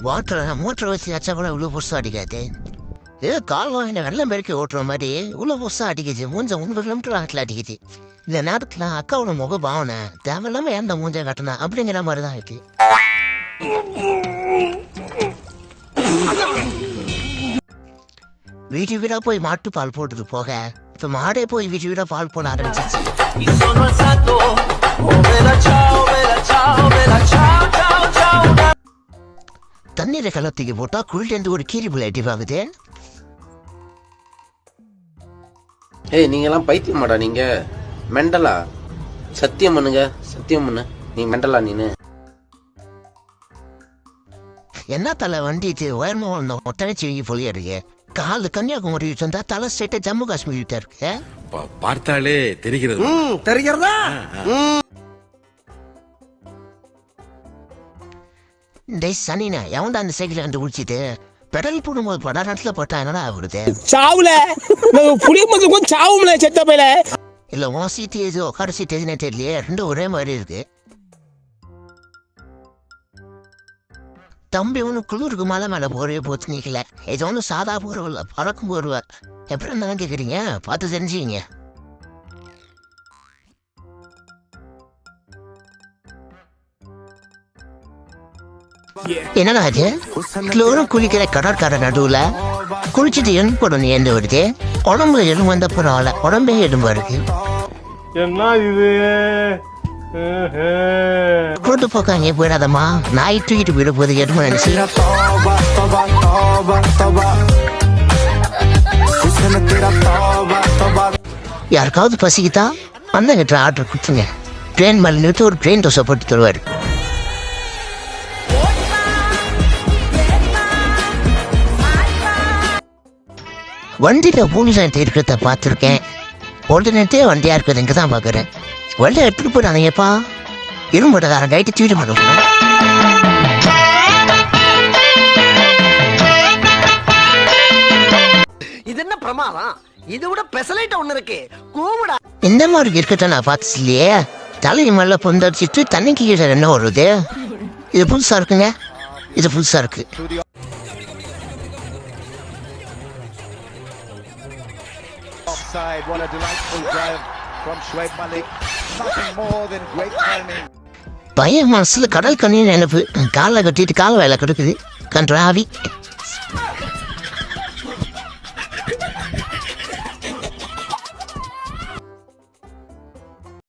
Motor வச்சு வச்சா கூட இவ்வளோ புதுசாக அடிக்காது. ஏதோ கால்வாய் வெள்ளம் பெருக்கி ஓட்டுற மாதிரி இவ்வளோ புதுசாக அடிக்குது. 3 கிலோமீட்டர் ஆட்டில் அடிக்குது. இந்த நேரத்தில் அக்காவோட முக பாவனை தேவையில்லாமல் ஏன் மூஞ்சை கட்டினா அப்படிங்கிற மாதிரி தான் இருக்கு. வீட்டு வீடா போய் மாட்டு பால் போட்டுட்டு போக இப்ப மாடே போய் வீட்டு வீடா பால் போட ஆரம்பிச்சிச்சு. தண்ணீரை கலத்திக்கு போட்டா குளிர்ந்து ஒரு கீரி புள்ள எட்டி பாக்குது. ஏய் நீங்க எல்லாம் பைத்தியம் மாடா, நீங்க மெண்டலா? சத்தியம் பண்ணுங்க, சத்தியம் பண்ணு, நீ மெண்டலா? நீனு என்ன தலை வண்டிட்டு உயர்மா வந்த ஒத்தனைச்சி போலியா இருக்கு. காலு கன்னியாகுமரி சொந்தா தலை ஸ்டேட்ட ஜம்மு காஷ்மீர் இருக்கு. பார்த்தாலே தெரிகிறது. தெரிகிறதா? சனினா எவன் தான் அந்த சைக்கிள் வந்து குடிச்சிட்டு பெடல் போடும்போது பட நேரத்துல போட்டா என்னடா ஆகுறது? சாவுல புளிய மருந்து கொஞ்சம் சாவும்ல செத்த பையில. இல்ல உன் சீட்டு ஏதோ உட்கார சீட்டு எதுனே தெரியலையே, ரெண்டும் ஒரே மாதிரி இருக்கு. தம்பி ஒன்று குளிருக்கு மலை மேலே போறே போத்து நிற்கல. இது ஒன்றும் சாதா போறவில்ல, பறக்கும் போடுவ. எப்படி இருந்தாலும் கேட்குறீங்க, பார்த்து தெரிஞ்சுக்கிங்க. என்னடா அது கிளோரும் குளிக்கிற கடற்கரை நடுவுல குளிச்சுட்டு எலும்பு போடணும். எந்த வருது உடம்புல எலும்பு வந்த பரவாயில்ல, உடம்பே எலும்பு இருக்கு. என்ன இது கூட்டு போக்காங்க போயிடாதம்மா, நாய் தூக்கிட்டு போயிட போது எலும்பு நினைச்சு. யாருக்காவது பசிக்குதா அந்த கிட்ட ஆர்டர் கொடுத்துங்க. ட்ரெயின் மேலே நிறுத்தி ஒரு ட்ரெயின் தோசை போட்டு தருவார். வண்டியில் போலீஸ் இருக்கிறத பார்த்துருக்கேன். உடனே வண்டியா இருக்குது இங்கே தான் பார்க்குறேன். வண்டி எப்படி போயிடாதீங்கப்பா, இரும்புடகாரன் கைட்டு தூக்கிட்டு மாட்டோம். இது என்ன பிரமாதம்? இது விட பெசலைட் ஒண்ணு இருக்கு, கூவுடா. இந்த மாதிரி இருக்கட்ட நான் பார்த்து இல்லையே. தலையை மேல பொந்தடிச்சிட்டு தண்ணிக்கு கீழே என்ன வருது? இது புதுசா இருக்குங்க, இது புதுசா இருக்கு. பையன் மனசுல கடல் கண்ணீர் நினைப்பு. காலை கட்டிட்டு கால வேலை கிடக்குது கன்றாவி.